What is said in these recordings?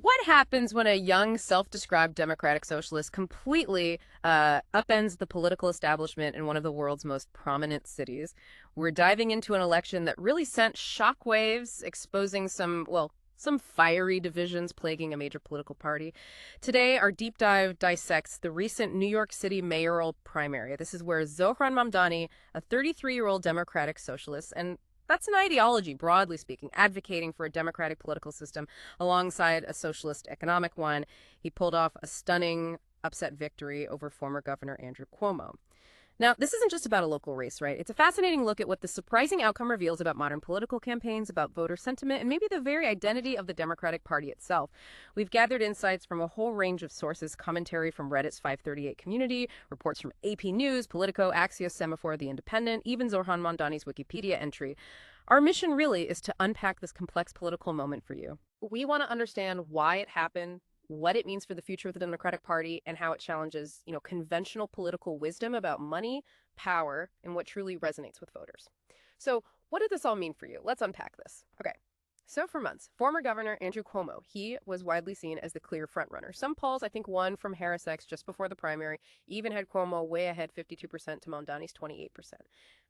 what happens when a young, self-described democratic socialist completely upends the political establishment in one of the world's most prominent cities? We're diving into an election that really sent shockwaves, exposing some fiery divisions plaguing a major political party. Today, our deep dive dissects the recent New York City mayoral primary. This is where Zohran Mamdani, a 33-year-old democratic socialist, and that's an ideology, broadly speaking, advocating for a democratic political system alongside a socialist economic one. He pulled off a stunning upset victory over former Governor Andrew Cuomo. Now, this isn't just about a local race, right? It's a fascinating look at what the surprising outcome reveals about modern political campaigns, about voter sentiment, and maybe the very identity of the Democratic Party itself. We've gathered insights from a whole range of sources, commentary from Reddit's 538 community, reports from AP News, Politico, Axios, Semaphore, The Independent, even Zohran Mamdani's Wikipedia entry. Our mission really is to unpack this complex political moment for you. We want to understand why it happened, what it means for the future of the Democratic Party, and how it challenges, conventional political wisdom about money, power, and what truly resonates with voters. So what did this all mean for you? Let's unpack this. Okay. So for months, former Governor Andrew Cuomo, he was widely seen as the clear frontrunner. Some polls, I think one from Harris X just before the primary, even had Cuomo way ahead 52% to Mamdani's 28%.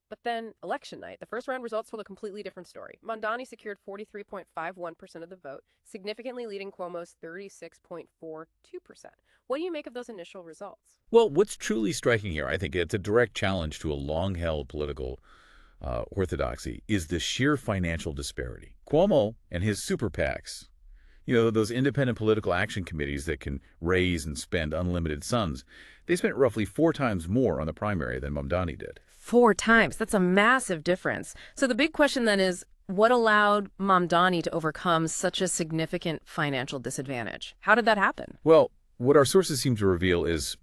But then election night, the first round results told a completely different story. Mamdani secured 43.51% of the vote, significantly leading Cuomo's 36.42%. What do you make of those initial results? Well, what's truly striking here, I think it's a direct challenge to a long-held political orthodoxy, is the sheer financial disparity. Cuomo and his super PACs, those independent political action committees that can raise and spend unlimited sums, they spent roughly 4 times more on the primary than Mamdani did. 4 times. That's a massive difference. So the big question then is, what allowed Mamdani to overcome such a significant financial disadvantage? How did that happen? Well, what our sources seem to reveal is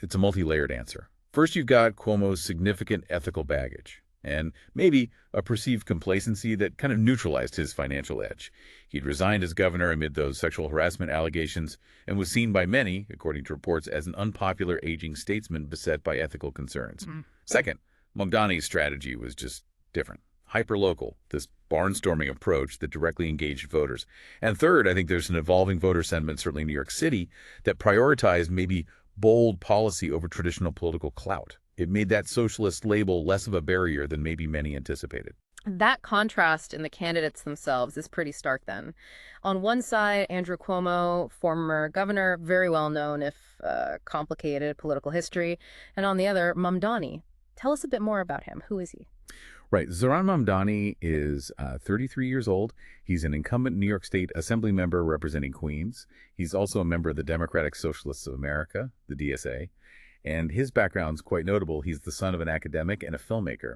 it's a multi-layered answer. First, you've got Cuomo's significant ethical baggage and maybe a perceived complacency that kind of neutralized his financial edge. He'd resigned as governor amid those sexual harassment allegations and was seen by many, according to reports, as an unpopular aging statesman beset by ethical concerns. Second, Mamdani's strategy was just different. Hyper-local, this barnstorming approach that directly engaged voters. And third, I think there's an evolving voter sentiment, certainly in New York City, that prioritized maybe bold policy over traditional political clout. It made that socialist label less of a barrier than maybe many anticipated. That contrast in the candidates themselves is pretty stark then. On one side, Andrew Cuomo, former governor, very well known if complicated political history. And on the other, Mamdani. Tell us a bit more about him. Who is he? Right. Zohran Mamdani is 33 years old. He's an incumbent New York State Assembly member representing Queens. He's also a member of the Democratic Socialists of America, the DSA. And his background's quite notable. He's the son of an academic and a filmmaker.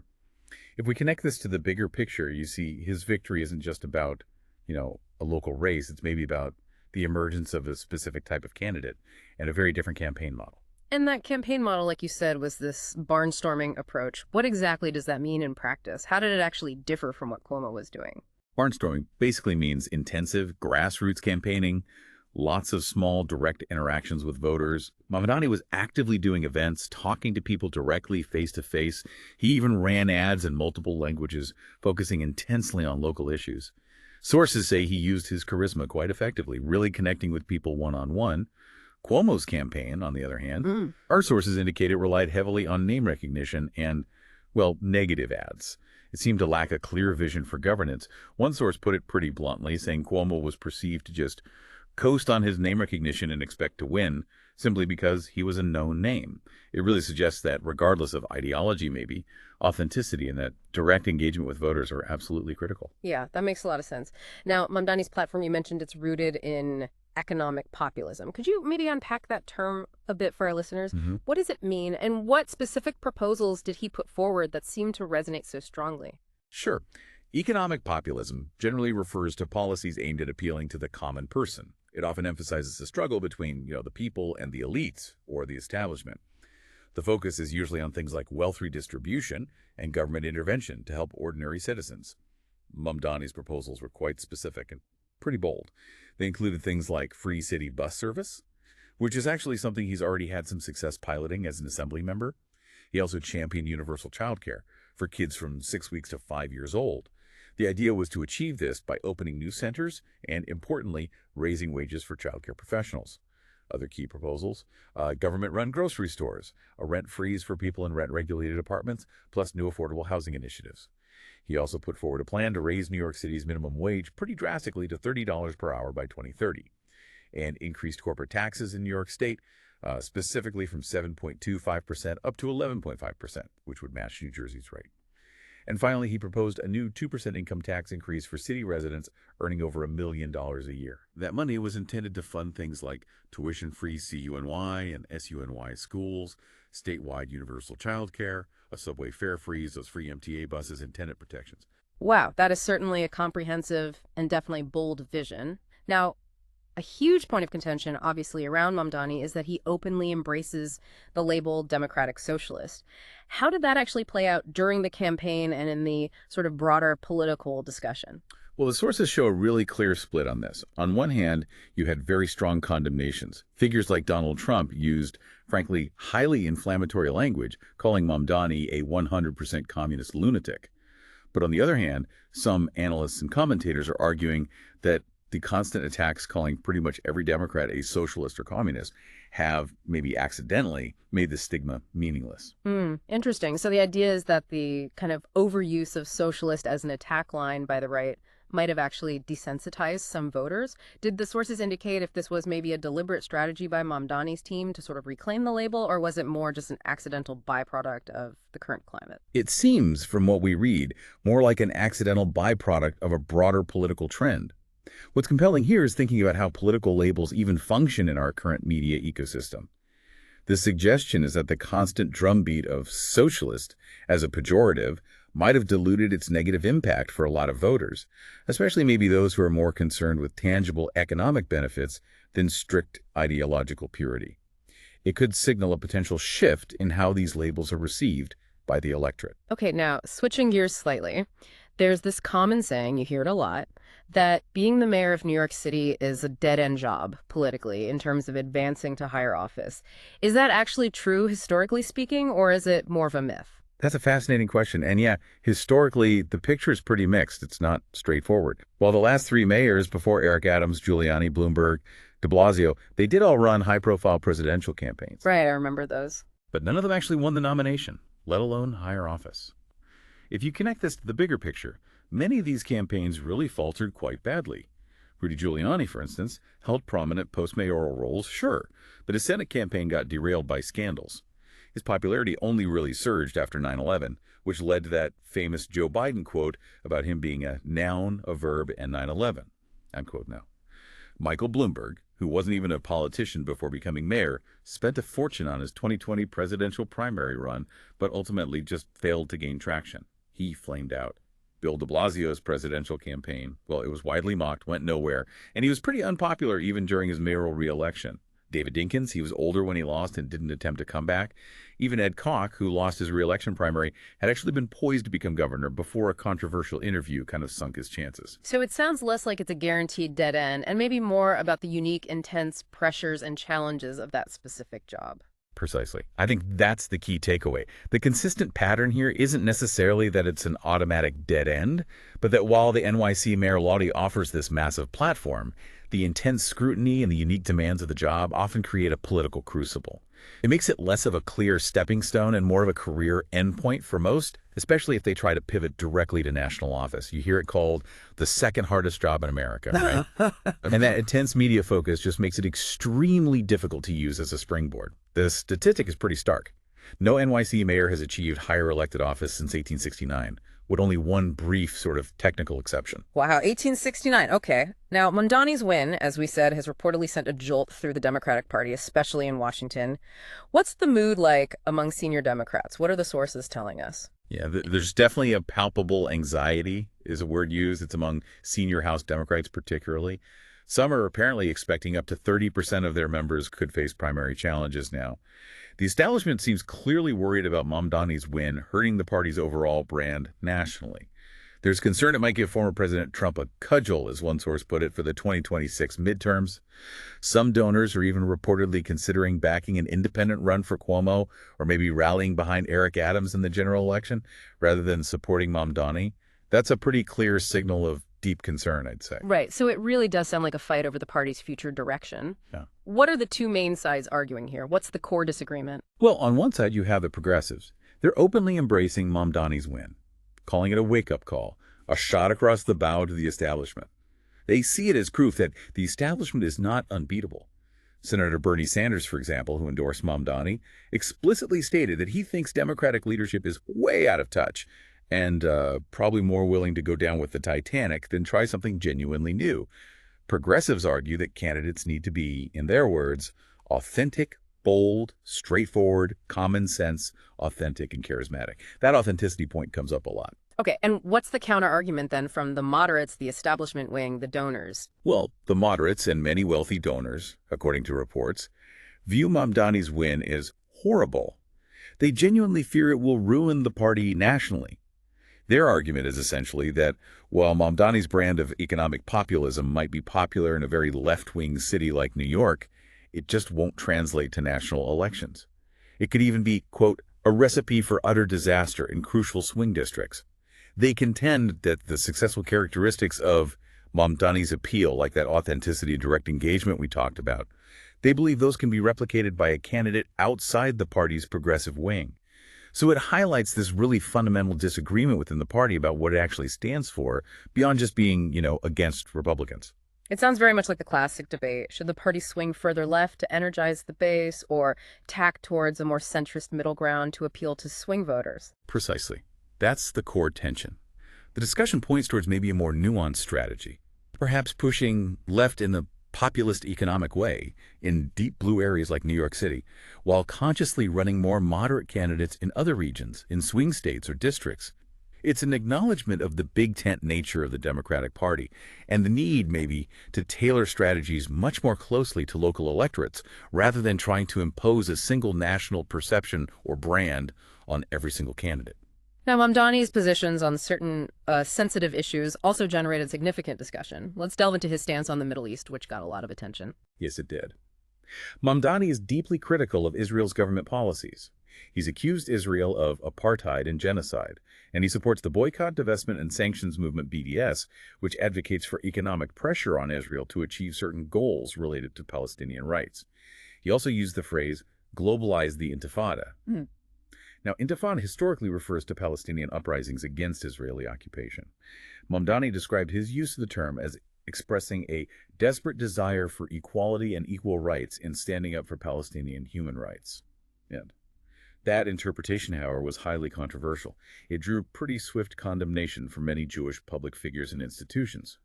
If we connect this to the bigger picture, you see his victory isn't just about, a local race. It's maybe about the emergence of a specific type of candidate and a very different campaign model. And that campaign model, like you said, was this barnstorming approach. What exactly does that mean in practice? How did it actually differ from what Cuomo was doing? Barnstorming basically means intensive grassroots campaigning, lots of small direct interactions with voters. Mamdani was actively doing events, talking to people directly face-to-face. He even ran ads in multiple languages, focusing intensely on local issues. Sources say he used his charisma quite effectively, really connecting with people one-on-one. Cuomo's campaign, on the other hand, our sources indicate it relied heavily on name recognition and, negative ads. It seemed to lack a clear vision for governance. One source put it pretty bluntly, saying Cuomo was perceived to just coast on his name recognition and expect to win simply because he was a known name. It really suggests that regardless of ideology, maybe, authenticity and that direct engagement with voters are absolutely critical. Yeah, that makes a lot of sense. Now, Mamdani's platform, you mentioned it's rooted in economic populism. Could you maybe unpack that term a bit for our listeners? What does it mean, and what specific proposals did he put forward that seemed to resonate so strongly? Sure. Economic populism generally refers to policies aimed at appealing to the common person. It often emphasizes the struggle between, the people and the elites or the establishment. The focus is usually on things like wealth redistribution and government intervention to help ordinary citizens. Mamdani's proposals were quite specific and pretty bold. They included things like free city bus service, which is actually something he's already had some success piloting as an assembly member. He also championed universal childcare for kids from 6 weeks to 5 years old. The idea was to achieve this by opening new centers and, importantly, raising wages for childcare professionals. Other key proposals, government-run grocery stores, a rent freeze for people in rent-regulated apartments, plus new affordable housing initiatives. He also put forward a plan to raise New York City's minimum wage pretty drastically to $30 per hour by 2030, and increased corporate taxes in New York State, specifically from 7.25% up to 11.5%, which would match New Jersey's rate. And finally, he proposed a new 2% income tax increase for city residents earning over $1 million a year. That money was intended to fund things like tuition-free CUNY and SUNY schools, statewide universal child care, a subway fare freeze, those free MTA buses, and tenant protections. Wow, that is certainly a comprehensive and definitely bold vision. Now, a huge point of contention, obviously, around Mamdani is that he openly embraces the label Democratic Socialist. How did that actually play out during the campaign and in the sort of broader political discussion? Well, the sources show a really clear split on this. On one hand, you had very strong condemnations. Figures like Donald Trump used, frankly, highly inflammatory language, calling Mamdani a 100% communist lunatic. But on the other hand, some analysts and commentators are arguing that the constant attacks calling pretty much every Democrat a socialist or communist have, maybe accidentally, made the stigma meaningless. Interesting. So the idea is that the kind of overuse of socialist as an attack line by the right might have actually desensitized some voters. Did the sources indicate if this was maybe a deliberate strategy by Mamdani's team to sort of reclaim the label, or was it more just an accidental byproduct of the current climate? It seems, from what we read, more like an accidental byproduct of a broader political trend. What's compelling here is thinking about how political labels even function in our current media ecosystem. The suggestion is that the constant drumbeat of socialist as a pejorative might have diluted its negative impact for a lot of voters, especially maybe those who are more concerned with tangible economic benefits than strict ideological purity. It could signal a potential shift in how these labels are received by the electorate. Okay, now switching gears slightly, there's this common saying, you hear it a lot, that being the mayor of New York City is a dead-end job politically in terms of advancing to higher office. Is that actually true historically speaking, or is it more of a myth? That's a fascinating question. And yeah, historically, the picture is pretty mixed. It's not straightforward. While the last three mayors before Eric Adams, Giuliani, Bloomberg, de Blasio, they did all run high-profile presidential campaigns. Right, I remember those. But none of them actually won the nomination, let alone higher office. If you connect this to the bigger picture, many of these campaigns really faltered quite badly. Rudy Giuliani, for instance, held prominent post-mayoral roles, sure, but his Senate campaign got derailed by scandals. His popularity only really surged after 9/11, which led to that famous Joe Biden quote about him being a noun, a verb, and 9/11. I'm quoting now. Michael Bloomberg, who wasn't even a politician before becoming mayor, spent a fortune on his 2020 presidential primary run, but ultimately just failed to gain traction. He flamed out. Bill de Blasio's presidential campaign, well, it was widely mocked, went nowhere, and he was pretty unpopular even during his mayoral re-election. David Dinkins, he was older when he lost and didn't attempt to come back. Even Ed Koch, who lost his re-election primary, had actually been poised to become governor before a controversial interview kind of sunk his chances. So it sounds less like it's a guaranteed dead end and maybe more about the unique, intense pressures and challenges of that specific job. Precisely. I think that's the key takeaway. The consistent pattern here isn't necessarily that it's an automatic dead end, but that while the NYC mayoralty offers this massive platform, the intense scrutiny and the unique demands of the job often create a political crucible. It makes it less of a clear stepping stone and more of a career endpoint for most, especially if they try to pivot directly to national office. You hear it called the second hardest job in America, right? And that intense media focus just makes it extremely difficult to use as a springboard. The statistic is pretty stark. No NYC mayor has achieved higher elected office since 1869, with only one brief sort of technical exception. Wow, 1869. Okay. Now, Mamdani's win, as we said, has reportedly sent a jolt through the Democratic Party, especially in Washington. What's the mood like among senior Democrats? What are the sources telling us? Yeah, there's definitely a palpable anxiety is a word used. It's among senior House Democrats particularly. Some are apparently expecting up to 30% of their members could face primary challenges now. The establishment seems clearly worried about Mamdani's win hurting the party's overall brand nationally. There's concern it might give former President Trump a cudgel, as one source put it, for the 2026 midterms. Some donors are even reportedly considering backing an independent run for Cuomo or maybe rallying behind Eric Adams in the general election rather than supporting Mamdani. That's a pretty clear signal of deep concern, I'd say. Right. So it really does sound like a fight over the party's future direction. Yeah. What are the two main sides arguing here? What's the core disagreement? Well, on one side, you have the progressives. They're openly embracing Mamdani's win, calling it a wake-up call, a shot across the bow to the establishment. They see it as proof that the establishment is not unbeatable. Senator Bernie Sanders, for example, who endorsed Mamdani, explicitly stated that he thinks Democratic leadership is way out of touch and probably more willing to go down with the Titanic than try something genuinely new. Progressives argue that candidates need to be, in their words, authentic, bold, straightforward, common sense, authentic, and charismatic. That authenticity point comes up a lot. Okay, and what's the counter argument then from the moderates, the establishment wing, the donors? Well, the moderates and many wealthy donors, according to reports, view Mamdani's win as horrible. They genuinely fear it will ruin the party nationally. Their argument is essentially that while Mamdani's brand of economic populism might be popular in a very left-wing city like New York, it just won't translate to national elections. It could even be, quote, a recipe for utter disaster in crucial swing districts. They contend that the successful characteristics of Mamdani's appeal, like that authenticity and direct engagement we talked about, they believe those can be replicated by a candidate outside the party's progressive wing. So it highlights this really fundamental disagreement within the party about what it actually stands for, beyond just being, against Republicans. It sounds very much like the classic debate. Should the party swing further left to energize the base or tack towards a more centrist middle ground to appeal to swing voters? Precisely. That's the core tension. The discussion points towards maybe a more nuanced strategy, perhaps pushing left in a populist economic way in deep blue areas like New York City, while consciously running more moderate candidates in other regions, in swing states or districts. It's an acknowledgement of the big tent nature of the Democratic Party and the need, maybe, to tailor strategies much more closely to local electorates rather than trying to impose a single national perception or brand on every single candidate. Now, Mamdani's positions on certain sensitive issues also generated significant discussion. Let's delve into his stance on the Middle East, which got a lot of attention. Yes, it did. Mamdani is deeply critical of Israel's government policies. He's accused Israel of apartheid and genocide, and he supports the Boycott, Divestment, and Sanctions Movement BDS, which advocates for economic pressure on Israel to achieve certain goals related to Palestinian rights. He also used the phrase, globalize the Intifada. Now, Intifada historically refers to Palestinian uprisings against Israeli occupation. Mamdani described his use of the term as expressing a desperate desire for equality and equal rights in standing up for Palestinian human rights. And that interpretation, however, was highly controversial. It drew pretty swift condemnation from many Jewish public figures and institutions.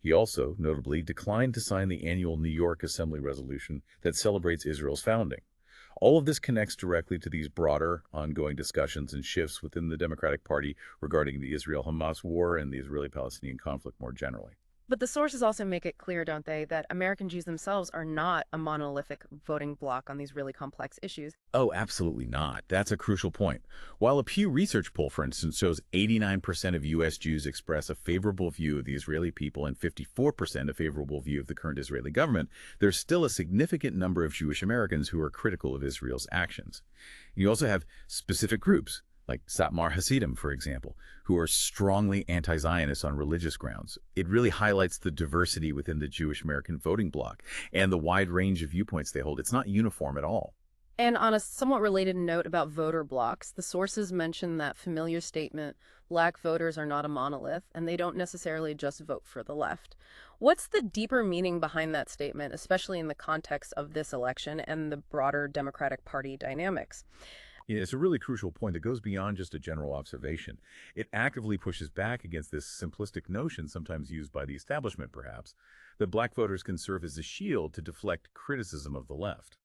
He also, notably, declined to sign the annual New York Assembly resolution that celebrates Israel's founding. All of this connects directly to these broader, ongoing discussions and shifts within the Democratic Party regarding the Israel-Hamas war and the Israeli-Palestinian conflict more generally. But the sources also make it clear, don't they, that American Jews themselves are not a monolithic voting bloc on these really complex issues. Oh, absolutely not. That's a crucial point. While a Pew Research poll, for instance, shows 89% of U.S. Jews express a favorable view of the Israeli people and 54% a favorable view of the current Israeli government, there's still a significant number of Jewish Americans who are critical of Israel's actions. You also have specific groups, like Satmar Hasidim, for example, who are strongly anti-Zionist on religious grounds. It really highlights the diversity within the Jewish American voting bloc and the wide range of viewpoints they hold. It's not uniform at all. And on a somewhat related note about voter blocs, the sources mention that familiar statement, Black voters are not a monolith, and they don't necessarily just vote for the left. What's the deeper meaning behind that statement, especially in the context of this election and the broader Democratic Party dynamics? It's a really crucial point that goes beyond just a general observation. It actively pushes back against this simplistic notion, sometimes used by the establishment perhaps, that Black voters can serve as a shield to deflect criticism of the left.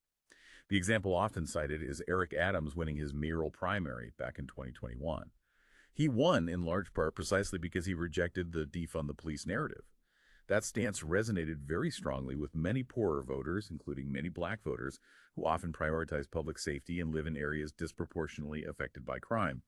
The example often cited is Eric Adams winning his mayoral primary back in 2021. He won in large part precisely because he rejected the defund the police narrative. That stance resonated very strongly with many poorer voters, including many Black voters, who often prioritize public safety and live in areas disproportionately affected by crime.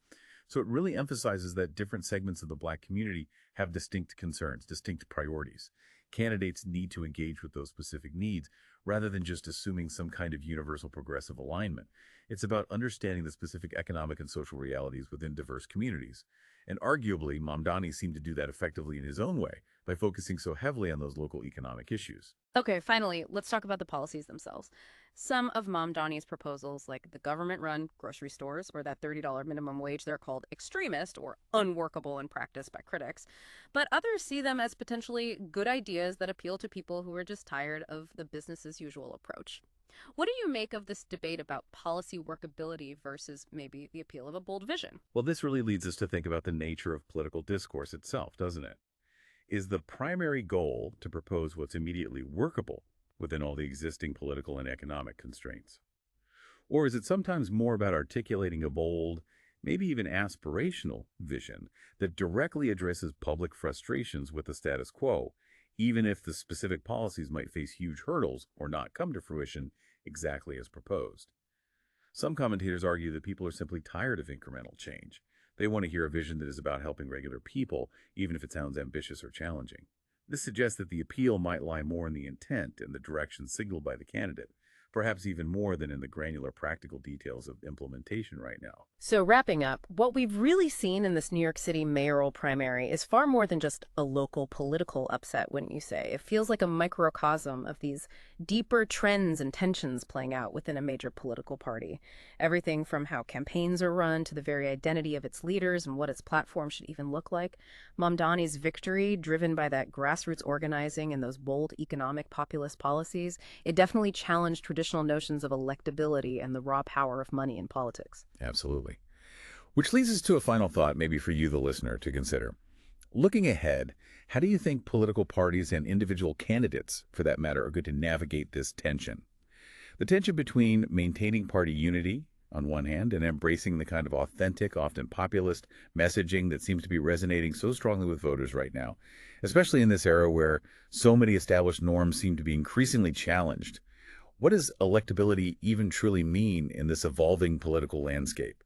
So it really emphasizes that different segments of the Black community have distinct concerns, distinct priorities. Candidates need to engage with those specific needs rather than just assuming some kind of universal progressive alignment. It's about understanding the specific economic and social realities within diverse communities. And arguably, Mamdani seemed to do that effectively in his own way by focusing so heavily on those local economic issues. Okay, finally, let's talk about the policies themselves. Some of Mamdani's proposals, like the government-run grocery stores or that $30 minimum wage, they're called extremist or unworkable in practice by critics. But others see them as potentially good ideas that appeal to people who are just tired of the business as usual approach. What do you make of this debate about policy workability versus maybe the appeal of a bold vision? Well, this really leads us to think about the nature of political discourse itself, doesn't it? Is the primary goal to propose what's immediately workable within all the existing political and economic constraints? Or is it sometimes more about articulating a bold, maybe even aspirational vision that directly addresses public frustrations with the status quo, even if the specific policies might face huge hurdles or not come to fruition exactly as proposed? Some commentators argue that people are simply tired of incremental change. They want to hear a vision that is about helping regular people, even if it sounds ambitious or challenging. This suggests that the appeal might lie more in the intent and the direction signaled by the candidate, perhaps even more than in the granular practical details of implementation right now. So, wrapping up, what we've really seen in this New York City mayoral primary is far more than just a local political upset, wouldn't you say? It feels like a microcosm of these deeper trends and tensions playing out within a major political party. Everything from how campaigns are run to the very identity of its leaders and what its platform should even look like. Mamdani's victory, driven by that grassroots organizing and those bold economic populist policies, it definitely challenged traditional notions of electability and the raw power of money in politics. Absolutely. Which leads us to a final thought, maybe for you, the listener, to consider. Looking ahead, how do you think political parties and individual candidates, for that matter, are going to navigate this tension? The tension between maintaining party unity, on one hand, and embracing the kind of authentic, often populist messaging that seems to be resonating so strongly with voters right now, especially in this era where so many established norms seem to be increasingly challenged. What does electability even truly mean in this evolving political landscape?